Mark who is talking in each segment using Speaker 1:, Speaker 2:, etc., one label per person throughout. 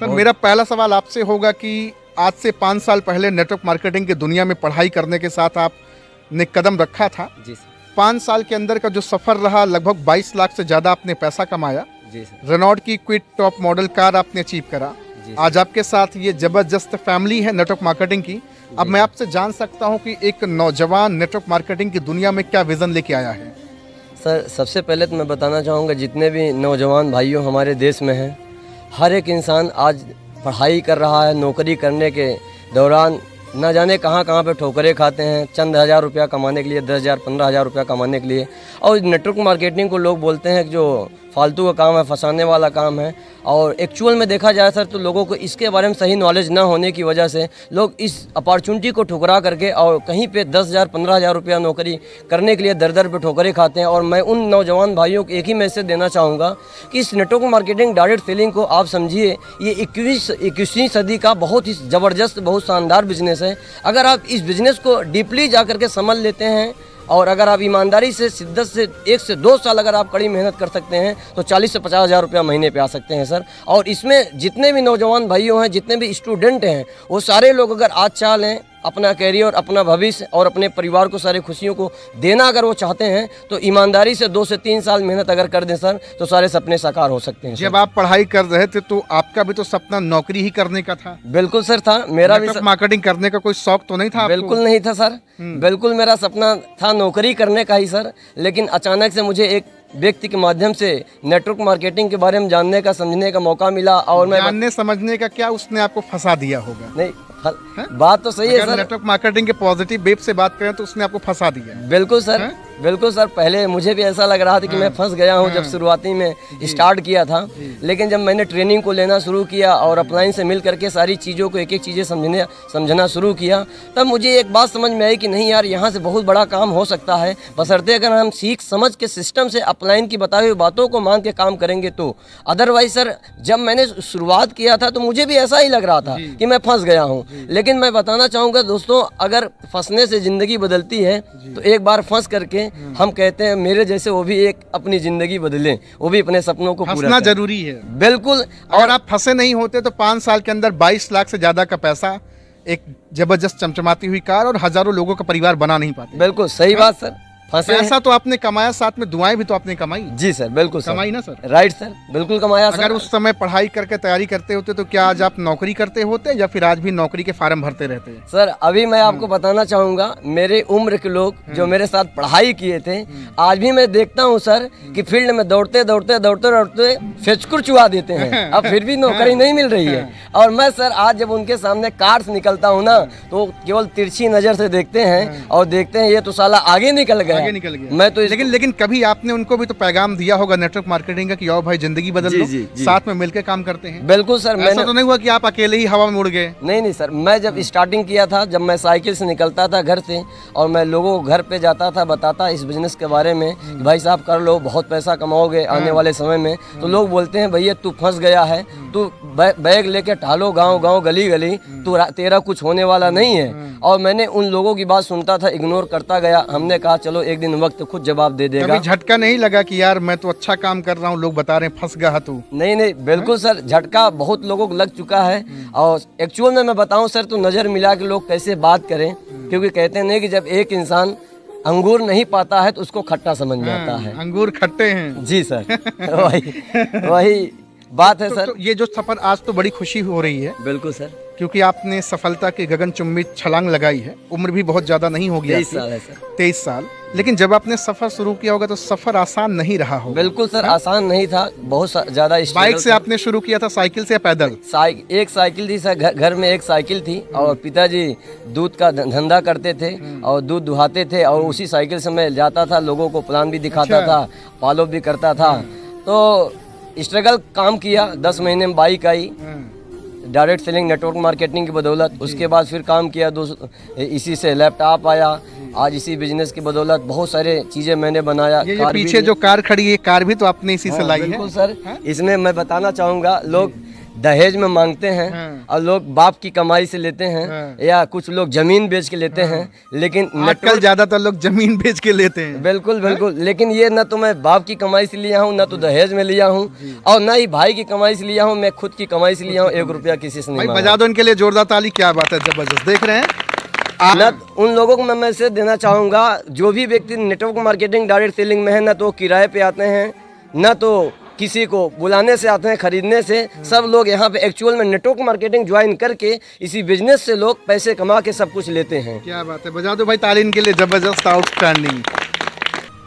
Speaker 1: Sir मेरा पहला सवाल आपसे होगा कि आज से 5 साल पहले नेटवर्क मार्केटिंग की दुनिया में पढ़ाई करने के साथ आपने कदम रखा था।
Speaker 2: जी सर।
Speaker 1: 5 साल के अंदर का जो सफ़र रहा, लगभग 22 लाख से ज़्यादा आपने पैसा कमाया।
Speaker 2: जी सर।
Speaker 1: रेनॉल्ट की क्विड टॉप मॉडल कार आपने अचीव करा। आज आपके साथ ये ज़बरदस्त फैमिली है नेटवर्क मार्केटिंग की। अब मैं आपसे जान सकता हूँ कि एक नौजवान नेटवर्क मार्केटिंग की दुनिया में क्या विज़न लेके आया है।
Speaker 2: सर सबसे पहले तो मैं बताना चाहूँगा जितने भी नौजवान भाइयों हमारे देश में हैं, हर एक इंसान आज पढ़ाई कर रहा है। नौकरी करने के दौरान न जाने कहाँ कहाँ पे ठोकरें खाते हैं, चंद हज़ार रुपया कमाने के लिए, 10,000 15,000 रुपया कमाने के लिए। और नेटवर्क मार्केटिंग को लोग बोलते हैं कि जो फालतू का काम है, फंसाने वाला काम है। और एक्चुअल में देखा जाए सर तो लोगों को इसके बारे में सही नॉलेज ना होने की वजह से लोग इस अपॉर्चुनिटी को ठुकरा करके और कहीं पे 10,000 15,000 रुपया नौकरी करने के लिए दर दर पे ठोकरें खाते हैं। और मैं उन नौजवान भाइयों को एक ही मैसेज देना चाहूँगा कि इस नेटवर्क मार्केटिंग डायरेक्ट सेलिंग को आप समझिए, ये 21वीं सदी का बहुत ही ज़बरदस्त, बहुत शानदार बिजनेस है। अगर आप इस बिज़नेस को डीपली जा कर के समझ लेते हैं और अगर आप ईमानदारी से, शिद्दत से 1 से 2 साल अगर आप कड़ी मेहनत कर सकते हैं तो 40 से 50 हज़ार रुपया महीने पे आ सकते हैं सर। और इसमें जितने भी नौजवान भाइयों हैं, जितने भी स्टूडेंट हैं, वो सारे लोग अगर आज चाह लें अपना कैरियर, अपना भविष्य और अपने परिवार को सारे खुशियों को देना अगर वो चाहते हैं तो ईमानदारी से 2 से 3 साल मेहनत अगर कर दें सर तो सारे सपने साकार हो सकते हैं।
Speaker 1: जब आप पढ़ाई कर रहे थे तो आपका भी तो सपना नौकरी ही करने का था।
Speaker 2: बिल्कुल सर था, मेरा भी
Speaker 1: मार्केटिंग करने का कोई शौक तो नहीं था आपको?
Speaker 2: बिल्कुल नहीं था सर, बिल्कुल मेरा सपना था नौकरी करने का ही सर। लेकिन अचानक से मुझे एक व्यक्ति के माध्यम से नेटवर्क मार्केटिंग के बारे में जानने का, समझने का मौका मिला। और मैं
Speaker 1: जानने समझने का क्या उसने आपको फंसा दिया होगा?
Speaker 2: नहीं, बात तो सही है सर।
Speaker 1: नेटवर्क मार्केटिंग के पॉजिटिव वेब से बात करें तो उसने आपको फंसा दिया।
Speaker 2: बिल्कुल सर, बिल्कुल सर। पहले मुझे भी ऐसा लग रहा था कि मैं फंस गया हूं जब शुरुआती में स्टार्ट किया था। लेकिन जब मैंने ट्रेनिंग को लेना शुरू किया और अपलाइन से मिल करके सारी चीज़ों को एक एक चीज़ें समझना शुरू किया, तब मुझे एक बात समझ में आई कि नहीं यार, यहाँ से बहुत बड़ा काम हो सकता है, बशर्ते अगर हम सीख समझ के सिस्टम से अपलाइन की बताई हुई बातों को मान के काम करेंगे तो। अदरवाइज सर जब मैंने शुरुआत किया था तो मुझे भी ऐसा ही लग रहा था कि मैं फंस गया हूँ। लेकिन मैं बताना चाहूँगा दोस्तों, अगर फंसने से ज़िंदगी बदलती है तो एक बार फंस करके हम कहते हैं मेरे जैसे वो भी एक अपनी ज़िंदगी बदलें, वो भी अपने सपनों को पूरा करें।
Speaker 1: जरूरी है
Speaker 2: बिल्कुल।
Speaker 1: और आप फंसे नहीं होते तो 5 साल के अंदर 22 लाख से ज़्यादा का पैसा, एक जबरदस्त चमचमाती हुई कार और हजारों लोगों का परिवार बना नहीं पाते।
Speaker 2: बिल्कुल सही बात सर।
Speaker 1: पैसा तो आपने कमाया, साथ में दुआएं भी तो आपने कमाई।
Speaker 2: जी सर, बिल्कुल
Speaker 1: कमाई ना सर?
Speaker 2: राइट सर, बिल्कुल कमाया सर।
Speaker 1: अगर उस समय पढ़ाई करके तैयारी करते होते तो क्या आज आप नौकरी करते होते या फिर आज भी नौकरी के फार्म भरते रहते?
Speaker 2: सर अभी मैं आपको बताना चाहूँगा, मेरे उम्र के लोग जो मेरे साथ पढ़ाई किए थे, आज भी मैं देखता हूँ सर कि फील्ड में दौड़ते दौड़ते दौड़ते दौड़ते फेचकुर चुहा देते हैं, अब फिर भी नौकरी नहीं मिल रही है। और मैं सर आज जब उनके सामने कार से निकलता हूँ ना तो केवल तिरछी नज़र से देखते हैं और देखते हैं ये तो साला आगे निकल गया। मैं तो
Speaker 1: लेकिन कभी आपने उनको भी तो पैगाम दिया होगा नेटवर्क मार्केटिंग का कि आओ भाई जिंदगी बदल लो, साथ में मिलकर काम करते हैं।
Speaker 2: बिल्कुल सर।
Speaker 1: ऐसा तो नहीं हुआ कि आप अकेले ही हवा में उड़ गए?
Speaker 2: नहीं सर, मैं जब स्टार्टिंग किया था, जब मैं साइकिल से निकलता था घर से और मैं लोगों को घर पे जाता था, बताता इस बिजनेस के बारे में कि भाई साहब कर लो, बहुत पैसा कमाओगे आने वाले समय में, तो लोग बोलते हैं भैया तू फंस गया है, तू बैग लेके टहलो गाँव गाँव गली गली, तू तेरा कुछ होने वाला नहीं है। और मैंने उन लोगों की बात सुनता था, इग्नोर करता गया। हमने कहा चलो एक दिन वक्त खुद जवाब दे देगा।
Speaker 1: कभी झटका नहीं लगा कि यार मैं तो अच्छा काम कर रहा हूँ, लोग बता रहे हैं फंस गया तू?
Speaker 2: नहीं, बिल्कुल सर, झटका बहुत लोगों को लग चुका है। और एक्चुअल में मैं बताऊं सर तो नज़र मिला के लोग कैसे बात करें, क्योंकि कहते नहीं कि जब एक इंसान अंगूर नहीं पाता है तो उसको खट्टा समझ में आता है।
Speaker 1: अंगूर खट्टे हैं।
Speaker 2: जी सर, वही बात है सर।
Speaker 1: तो ये जो सफर, आज तो बड़ी खुशी हो रही है।
Speaker 2: बिल्कुल सर,
Speaker 1: क्योंकि आपने सफलता की गगनचुंबी छलांग लगाई है। उम्र भी बहुत ज्यादा नहीं होगी,
Speaker 2: 23 साल है सर।
Speaker 1: 23 साल। लेकिन जब आपने सफर शुरू किया होगा तो सफर आसान नहीं रहा होगा।
Speaker 2: बिल्कुल सर, आसान नहीं था, बहुत ज्यादा।
Speaker 1: बाइक से आपने शुरू किया था, साइकिल से या पैदल?
Speaker 2: एक साइकिल थी सर, घर में एक साइकिल थी और पिताजी दूध का धंधा करते थे और दूध दुहाते थे और उसी साइकिल से मैं जाता था, लोगों को प्लान भी दिखाता था, फॉलो भी करता था। तो स्ट्रगल काम किया, 10 महीने में बाइक आई, डायरेक्ट सेलिंग नेटवर्क मार्केटिंग की बदौलत। उसके बाद फिर काम किया, इसी से लैपटॉप आया। आज इसी बिजनेस की बदौलत बहुत सारे चीज़ें मैंने बनाया।
Speaker 1: ये पीछे जो कार खड़ी है, कार भी तो आपने इसी से लाई है?
Speaker 2: बिल्कुल सर। इसमें मैं बताना चाहूँगा, लोग दहेज में मांगते हैं
Speaker 1: हाँ।
Speaker 2: और लोग बाप की कमाई से लेते हैं
Speaker 1: हाँ।
Speaker 2: या कुछ लोग जमीन बेच के लेते हैं, लेकिन
Speaker 1: आजकल ज्यादातर लोग जमीन बेच के लेते हैं।
Speaker 2: बिल्कुल बिल्कुल, लेकिन ये ना तो मैं बाप की कमाई से लिया हूँ, ना तो दहेज में लिया हूँ, और ना ही भाई की कमाई से लिया हूँ, मैं खुद की कमाई से लिया हूँ, 1 रुपया किसी से नहीं
Speaker 1: भाई
Speaker 2: मांगा।
Speaker 1: बजा दो इनके लिए जोरदार ताली, क्या बात है, जबरदस्त। देख रहे हैं
Speaker 2: ना उन लोगों को मैं मैसेज देना चाहूँगा, जो भी व्यक्ति नेटवर्क मार्केटिंग डायरेक्ट सेलिंग में है, ना तो किराए पे आते हैं, ना तो किसी को बुलाने से आते हैं, खरीदने से। सब लोग यहाँ पे एक्चुअल में नेटवर्क मार्केटिंग ज्वाइन करके इसी बिजनेस से लोग पैसे कमा के सब कुछ लेते हैं।
Speaker 1: क्या बात है, बजा दो भाई ताली इनके लिए, जबरदस्त, आउटस्टैंडिंग।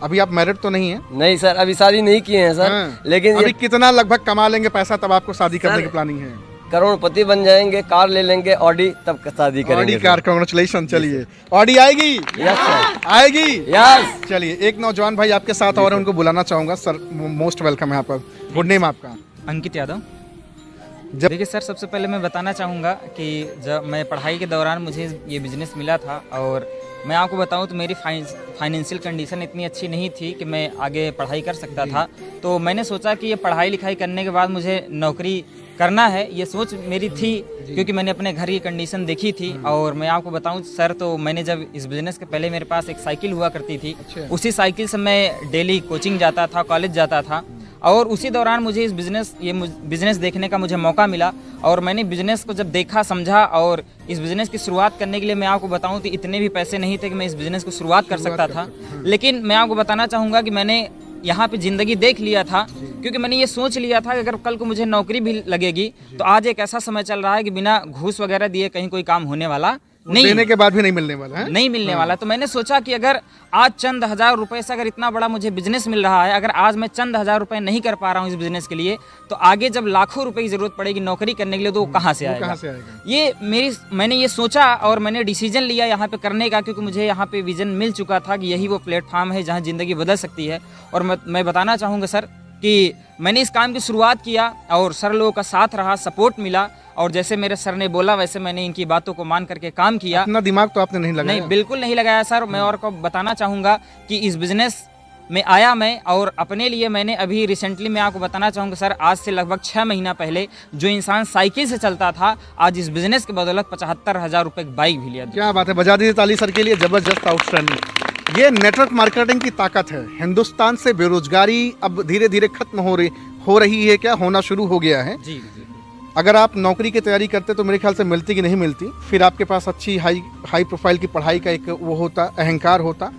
Speaker 1: अभी आप मैरिड तो नहीं है?
Speaker 2: नहीं सर, अभी शादी नहीं किए हैं सर।
Speaker 1: हाँ।
Speaker 2: लेकिन
Speaker 1: अभी कितना लगभग कमा लेंगे पैसा तब आपको शादी करने
Speaker 2: सर,
Speaker 1: की प्लानिंग है?
Speaker 2: करोड़पति बन जाएंगे, कार ले लेंगे ऑडी, तब शादी करेंगे।
Speaker 1: Audi car, congratulation. चलिए ऑडी आएगी,
Speaker 2: यस सर,
Speaker 1: आएगी,
Speaker 2: यस।
Speaker 1: चलिए एक नौजवान भाई आपके साथ और हैं, उनको बुलाना चाहूंगा। सर मोस्ट वेलकम है यहाँ पर। गुड नेम आपका?
Speaker 3: अंकित यादव।
Speaker 1: जब
Speaker 3: देखिए सर, सबसे पहले मैं बताना चाहूँगा कि जब मैं पढ़ाई के दौरान मुझे ये बिज़नेस मिला था, और मैं आपको बताऊं तो मेरी फाइनेंशियल कंडीशन इतनी अच्छी नहीं थी कि मैं आगे पढ़ाई कर सकता था। तो मैंने सोचा कि ये पढ़ाई लिखाई करने के बाद मुझे नौकरी करना है, ये सोच मेरी थी, क्योंकि मैंने अपने घर की कंडीशन देखी थी। और मैं आपको बताऊं सर, तो मैंने जब इस बिज़नेस के पहले मेरे पास एक साइकिल हुआ करती थी। उसी साइकिल से मैं डेली कोचिंग जाता था, कॉलेज जाता था, और उसी दौरान मुझे ये बिज़नेस देखने का मुझे मौका मिला। और मैंने बिज़नेस को जब देखा, समझा, और इस बिज़नेस की शुरुआत करने के लिए मैं आपको बताऊं तो इतने भी पैसे नहीं थे कि मैं इस बिज़नेस को शुरुआत कर सकता था। लेकिन मैं आपको बताना चाहूँगा कि मैंने यहाँ पे ज़िंदगी देख लिया था, क्योंकि मैंने ये सोच लिया था कि अगर कल को मुझे नौकरी भी लगेगी तो आज एक ऐसा समय चल रहा है कि बिना घूस वगैरह दिए कहीं कोई काम होने वाला नहीं,
Speaker 1: देने के बाद भी नहीं मिलने वाला है,
Speaker 3: नहीं मिलने वाला। तो मैंने सोचा कि अगर आज चंद हज़ार रुपए से अगर इतना बड़ा मुझे बिजनेस मिल रहा है, अगर आज मैं चंद हज़ार रुपए नहीं कर पा रहा हूँ इस बिजनेस के लिए, तो आगे जब लाखों रुपए की जरूरत पड़ेगी नौकरी करने के लिए, तो वो कहाँ से आएगा? ये मैंने ये सोचा और मैंने डिसीजन लिया यहाँ पे करने का, क्योंकि मुझे यहाँ पे विजन मिल चुका था कि यही वो प्लेटफॉर्म है जहाँ ज़िंदगी बदल सकती है। और मैं बताना चाहूँगा सर कि मैंने इस काम की शुरुआत किया और सर लोगों का साथ रहा, सपोर्ट मिला, और जैसे मेरे सर ने बोला वैसे मैंने इनकी बातों को मान करके काम किया।
Speaker 1: अपना दिमाग तो आपने नहीं लगाया?
Speaker 3: नहीं, बिल्कुल नहीं लगाया सर। मैं और को बताना चाहूँगा कि इस बिज़नेस में आया मैं, और अपने लिए मैंने अभी रिसेंटली मैं आपको बताना चाहूँगा सर, आज से लगभग 6 महीना पहले जो इंसान साइकिल से चलता था, आज इस बिज़नेस के बदौलत 75,000 रुपये की बाइक भी लिया।
Speaker 1: क्या बात है, बजा दीजिए ताली सर के लिए, जबरदस्त, आउटस्टैंडिंग। ये नेटवर्क मार्केटिंग की ताकत है। हिंदुस्तान से बेरोजगारी अब धीरे धीरे खत्म हो रही है, क्या होना शुरू हो गया है।
Speaker 3: जी।
Speaker 1: अगर आप नौकरी की तैयारी करते तो मेरे ख्याल से मिलती कि नहीं मिलती, फिर आपके पास अच्छी हाई प्रोफाइल की पढ़ाई का एक वो होता, अहंकार होता,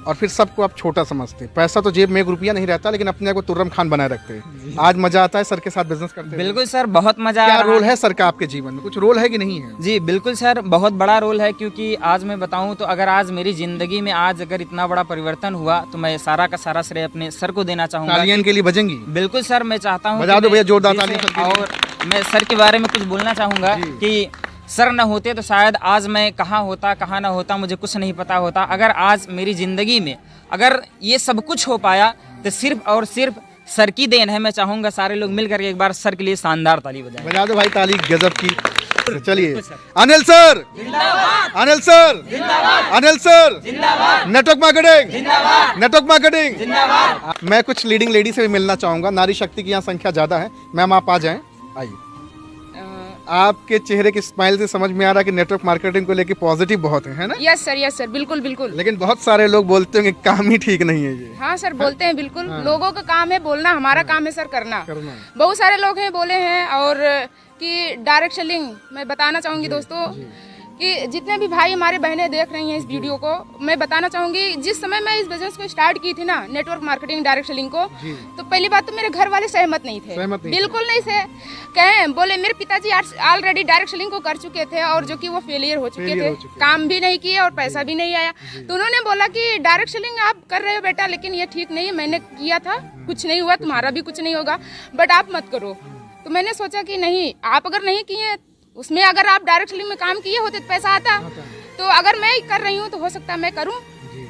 Speaker 1: और फिर सबको आप छोटा समझते। पैसा तो जेब में 1 रुपया नहीं रहता, लेकिन अपने आप को तुर्रम खान बनाए रखते। आज मजा आता है सर के साथ बिजनेस करते हैं?
Speaker 3: बिल्कुल सर, बहुत मजा
Speaker 1: क्या
Speaker 3: आ रहा
Speaker 1: रोल है सर का आपके जीवन में? कुछ रोल है कि नहीं है?
Speaker 3: जी बिल्कुल सर, बहुत बड़ा रोल है, क्योंकि आज मैं बताऊं तो अगर आज मेरी ज़िंदगी में आज अगर इतना बड़ा परिवर्तन हुआ तो मैं सारा का सारा श्रेय अपने सर को देना चाहूँगा।
Speaker 1: तालियां इनके लिए बजेंगी?
Speaker 3: बिल्कुल सर, मैं चाहता हूँ
Speaker 1: बजा दो भैया जोरदार तालियां सर के लिए।
Speaker 3: और मैं सर के बारे में कुछ बोलना चाहूँगा कि सर न होते तो शायद आज मैं कहाँ होता, कहाँ ना होता, मुझे कुछ नहीं पता होता। अगर आज मेरी ज़िंदगी में अगर ये सब कुछ हो पाया तो सिर्फ और सिर्फ सर की देन है। मैं चाहूँगा सारे लोग मिलकर एक बार सर के लिए शानदार ताली बजाएं।
Speaker 1: बजा दो भाई ताली, गजब की। चलिए Anil sir, Anil sir, Anil sir, network marketing, network marketing. मैं कुछ लीडिंग लेडी से भी मिलना चाहूँगा। नारी शक्ति की यहाँ संख्या ज़्यादा है। मैम आप आ जाएं, आइए। आपके चेहरे की स्माइल से समझ में आ रहा है कि नेटवर्क मार्केटिंग को लेके पॉजिटिव बहुत है ना?
Speaker 4: यस सर, बिल्कुल बिल्कुल।
Speaker 1: लेकिन बहुत सारे लोग बोलते हैं कि काम ही ठीक नहीं है ये।
Speaker 4: हाँ सर, बोलते हैं बिल्कुल। लोगों का काम है बोलना, हमारा काम है सर करना। बहुत सारे लोग हैं बोले हैं, और कि डायरेक्ट सेलिंग मैं बताना चाहूँगी दोस्तों कि जितने भी भाई हमारे बहनें देख रही हैं इस वीडियो को, मैं बताना चाहूँगी, जिस समय मैं इस बिजनेस को स्टार्ट की थी ना, नेटवर्क मार्केटिंग डायरेक्ट सेलिंग को, तो पहली बात तो मेरे घर वाले सहमत नहीं थे, बिल्कुल नहीं थे। कहें बोले मेरे पिताजी ऑलरेडी डायरेक्ट सेलिंग को कर चुके थे, और जो कि वो फेलियर हो चुके थे, काम भी नहीं किए और पैसा भी नहीं आया। तो उन्होंने बोला कि डायरेक्ट सेलिंग आप कर रहे हो बेटा, लेकिन ये ठीक नहीं है, मैंने किया था, कुछ नहीं हुआ, तुम्हारा भी कुछ नहीं होगा, बट आप मत करो। तो मैंने सोचा कि नहीं, आप अगर नहीं किए उसमें, अगर आप डायरेक्ट सेलिंग में काम किए होते तो पैसा आता। तो अगर मैं कर रही हूँ तो हो सकता है मैं करूँ,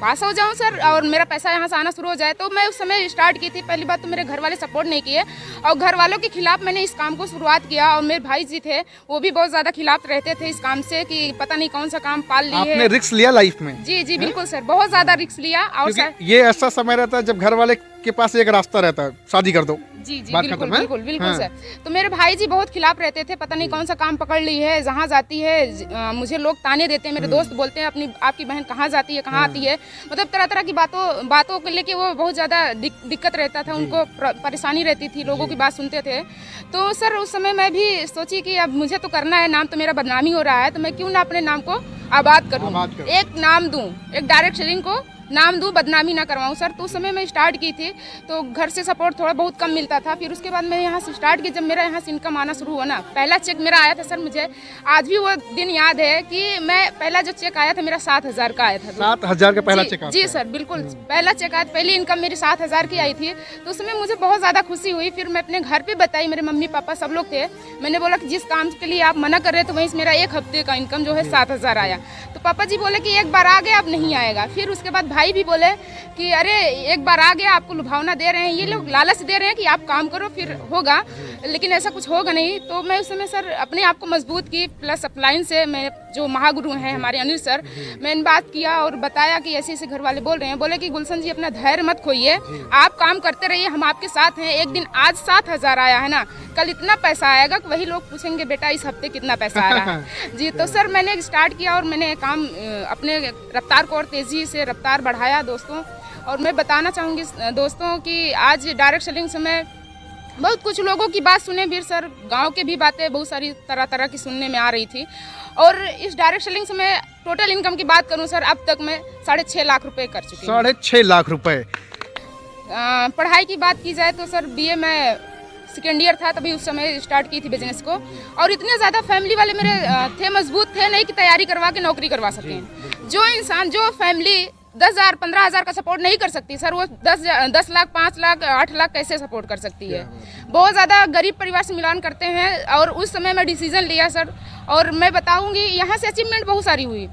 Speaker 4: पास हो जाऊँ सर, और मेरा पैसा यहाँ से आना शुरू हो जाए। तो मैं उस समय स्टार्ट की थी। पहली बात तो मेरे घर वाले सपोर्ट नहीं किए, और घर वालों के खिलाफ मैंने इस काम को शुरुआत किया। और मेरे भाई जी थे, वो भी बहुत ज़्यादा खिलाफ रहते थे इस काम से, कि पता नहीं कौन सा काम पाल लिए।
Speaker 1: आपने रिस्क लिया लाइफ में?
Speaker 4: जी बिल्कुल सर, बहुत ज़्यादा रिस्क लिया। और
Speaker 1: ये ऐसा समय रहता है जब घर वाले के पास एक रास्ता रहता है, शादी कर दो,
Speaker 4: जी जी
Speaker 1: बात
Speaker 4: बिल्कुल
Speaker 1: खत्म है?
Speaker 4: बिल्कुल बिल्कुल
Speaker 1: हाँ।
Speaker 4: सर। तो मेरे भाई जी बहुत खिलाफ रहते थे, पता नहीं कौन सा काम पकड़ ली है, जहाँ जाती है मुझे लोग ताने देते हैं, मेरे दोस्त बोलते हैं अपनी आपकी बहन कहाँ जाती है, कहाँ आती है, मतलब तरह तरह की बातों को लेके वो बहुत ज़्यादा दिक्कत रहता था उनको, परेशानी रहती थी, लोगों की बात सुनते थे। तो सर उस समय मैं भी सोची कि अब मुझे तो करना है, नाम तो मेरा बदनामी हो रहा है, तो मैं क्यों ना अपने नाम को आबाद करूं, एक नाम दूं, एक डायरेक्ट सेलिंग को नाम दूं, बदनामी ना करवाऊं सर। तो उस समय मैं स्टार्ट की थी, तो घर से सपोर्ट थोड़ा बहुत कम मिलता था। फिर उसके बाद मैं यहाँ से स्टार्ट की, जब मेरा यहाँ से इनकम आना शुरू हुआ ना, पहला चेक मेरा आया था सर, मुझे आज भी वो दिन याद है कि मैं पहला जो चेक आया था मेरा 7,000 का आया था।
Speaker 1: 7,000 का पहला
Speaker 4: जी,
Speaker 1: चेक
Speaker 4: जी सर बिल्कुल, पहला चेक आया, पहली इनकम मेरी 7,000 की आई थी। तो उसमें मुझे बहुत ज़्यादा खुशी हुई। फिर मैं अपने घर पे बताई, मेरे मम्मी पापा सब लोग थे, मैंने बोला कि जिस काम के लिए आप मना कर रहे थे वहीं से मेरा एक हफ्ते का इनकम जो है 7,000 आया। तो पापा जी बोले कि एक बार आ गया अब नहीं आएगा। फिर उसके बाद भाई भी बोले कि अरे एक बार आ गया, आपको लुभावना दे रहे हैं ये लोग, लालच दे रहे हैं कि आप काम करो फिर होगा, लेकिन ऐसा कुछ होगा नहीं। तो मैं उस समय सर अपने आप को मजबूत की, प्लस अपलाइन से मैं जो महागुरु हैं हमारे अनिल सर, मैंने बात किया और बताया कि ऐसे ऐसे घर वाले बोल रहे हैं। बोले कि गुलशन जी अपना धैर्य मत खोइए, आप काम करते रहिए, हम आपके साथ हैं। एक दिन आज 7,000 आया है ना, कल इतना पैसा आएगा कि वही लोग पूछेंगे बेटा इस हफ्ते कितना पैसा आ रहा है। जी तो सर मैंने स्टार्ट किया और मैंने काम अपने रफ्तार को और तेज़ी से रफ्तार बढ़ाया दोस्तों। और मैं बताना चाहूँगी दोस्तों कि आज डायरेक्ट सेलिंग से मैं बहुत कुछ लोगों की बात सुने भी सर, गांव के भी बातें बहुत सारी तरह तरह की सुनने में आ रही थी। और इस डायरेक्ट सेलिंग से मैं टोटल इनकम की बात करूं सर, अब तक मैं 6.5 लाख रुपए कर चुकी हूँ।
Speaker 1: 6.5 लाख रुपए।
Speaker 4: पढ़ाई की बात की जाए तो सर बीए में सेकेंड ईयर था, तभी उस समय स्टार्ट की थी बिजनेस को। और इतने ज़्यादा फैमिली वाले मेरे थे, मजबूत थे नहीं कि तैयारी करवा के नौकरी करवा सकें। जो इंसान, जो फैमिली 10,000 15,000 का सपोर्ट नहीं कर सकती सर, वो 10 लाख 5 लाख 8 लाख कैसे सपोर्ट कर सकती है। बहुत ज़्यादा गरीब परिवार से मिलान करते हैं। और उस समय मैं डिसीजन लिया सर, और मैं बताऊंगी यहाँ से अचीवमेंट बहुत सारी हुई।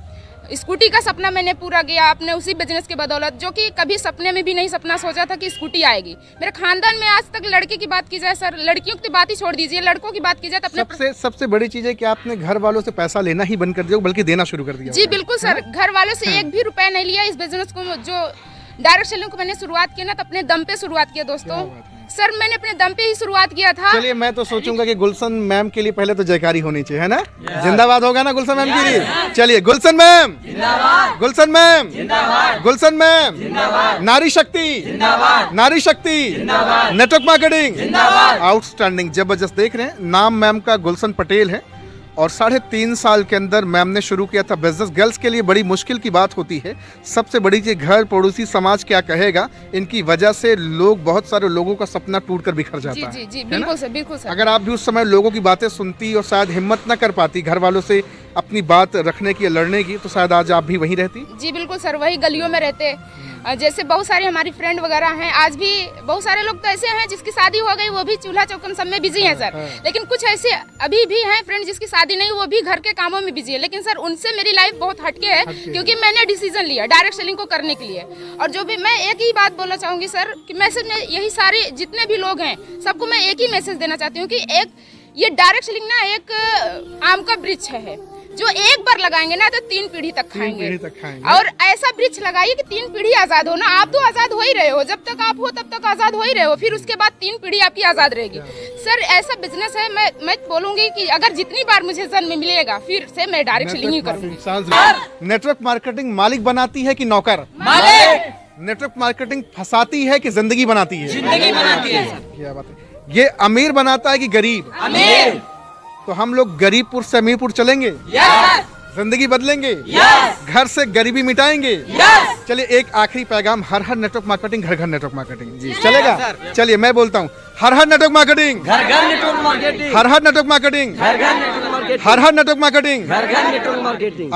Speaker 4: स्कूटी का सपना मैंने पूरा किया अपने उसी बिजनेस के बदौलत, जो कि कभी सपने में भी नहीं सपना सोचा था कि स्कूटी आएगी। मेरे खानदान में आज तक लड़के की बात की जाए सर, लड़कियों की बात ही छोड़ दीजिए, लड़कों की बात की जाए तो अपने
Speaker 1: सबसे बड़ी चीज है कि आपने घर वालों से पैसा लेना ही बंद कर दिया, बल्कि देना शुरू कर दिया।
Speaker 4: जी बिल्कुल सर, घर वालों से एक भी रुपया नहीं लिया। इस बिजनेस को, जो डायरेक्ट सेलिंग को मैंने शुरुआत की ना, तो अपने दम पे शुरुआत किया दोस्तों। सर मैंने अपने दम पे ही शुरुआत किया था।
Speaker 1: चलिए मैं तो सोचूंगा कि गुलशन मैम के लिए पहले तो जयकारी होनी चाहिए, है ना? जिंदाबाद होगा ना गुलशन मैम के लिए? चलिए गुलशन मैम जिंदाबाद, गुलशन मैम जिंदाबाद, गुलशन मैम जिंदाबाद, नारी शक्ति जिंदाबाद, नारी शक्ति जिंदाबाद, नेटवर्क मार्केटिंग जिंदाबाद। आउटस्टैंडिंग, जबरदस्त। देख रहे हैं नाम मैम का गुलशन पटेल है, और 3.5 साल के अंदर मैम ने शुरू किया था बिजनेस। गर्ल्स के लिए बड़ी मुश्किल की बात होती है, सबसे बड़ी चीज़ घर पड़ोसी समाज क्या कहेगा, इनकी वजह से लोग, बहुत सारे लोगों का सपना टूट कर बिखर जाता है।
Speaker 4: जी जी बिल्कुल सर, बिल्कुल सर।
Speaker 1: अगर आप भी उस समय लोगों की बातें सुनती और शायद हिम्मत न कर पाती घर वालों से अपनी बात रखने की या लड़ने की, तो शायद आज आप भी वहीं रहती।
Speaker 4: जी बिल्कुल सर, वही गलियों में रहते। जैसे बहुत सारी हमारी फ्रेंड वगैरह हैं, आज भी बहुत सारे लोग तो ऐसे हैं जिसकी शादी हो गई, वो भी चूल्हा चौकन सब में बिजी हैं सर। लेकिन कुछ ऐसे अभी भी हैं फ्रेंड जिसकी शादी नहीं, वो भी घर के कामों में बिजी है। लेकिन सर उनसे मेरी लाइफ बहुत हटके है, क्योंकि मैंने डिसीजन लिया डायरेक्ट सेलिंग को करने के लिए। और जो भी, मैं एक ही बात बोलना चाहूंगी सर कि मैसेज में यही सारे जितने भी लोग हैं सबको मैं एक ही मैसेज देना चाहती हूँ कि एक ये डायरेक्ट सेलिंग ना एक आम का वृक्ष है, जो एक बार लगाएंगे ना तो 3 पीढ़ी तक खाएंगे। और ऐसा वृक्ष लगाइए कि 3 पीढ़ी आजाद हो ना। आप तो आजाद हो ही रहे हो, जब तक आप हो तब तक आजाद हो ही रहे हो, फिर उसके बाद 3 पीढ़ी आपकी आजाद रहेगी सर। ऐसा बिजनेस है। मैं बोलूंगी कि अगर जितनी बार मुझे जन्म मिलेगा फिर से मैं डायरेक्ट सेलिंग ही करूंगी।
Speaker 1: नेटवर्क मार्केटिंग मालिक बनाती है कि नौकर? मालिक। नेटवर्क मार्केटिंग फंसाती है कि जिंदगी बनाती है? जिंदगी बनाती है सर। क्या बात है। ये अमीर बनाता है कि गरीब? अमीर। तो हम लोग गरीबपुर से अमीरपुर चलेंगे? यस। जिंदगी बदलेंगे? यस। घर से गरीबी मिटाएंगे? यस। चलिए एक आखिरी पैगाम, हर हर नेटवर्क मार्केटिंग, घर घर नेटवर्क मार्केटिंग। जी चलेगा? चलिए मैं बोलता हूँ, हर हर नेटवर्क मार्केटिंग, घर घर नेटवर्क मार्केटिंग, हर हर नेटवर्क मार्केटिंग, घर घर नेटवर्क मार्केटिंग, हर हर नेटवर्क मार्केटिंग, घर घर नेटवर्क मार्केटिंग।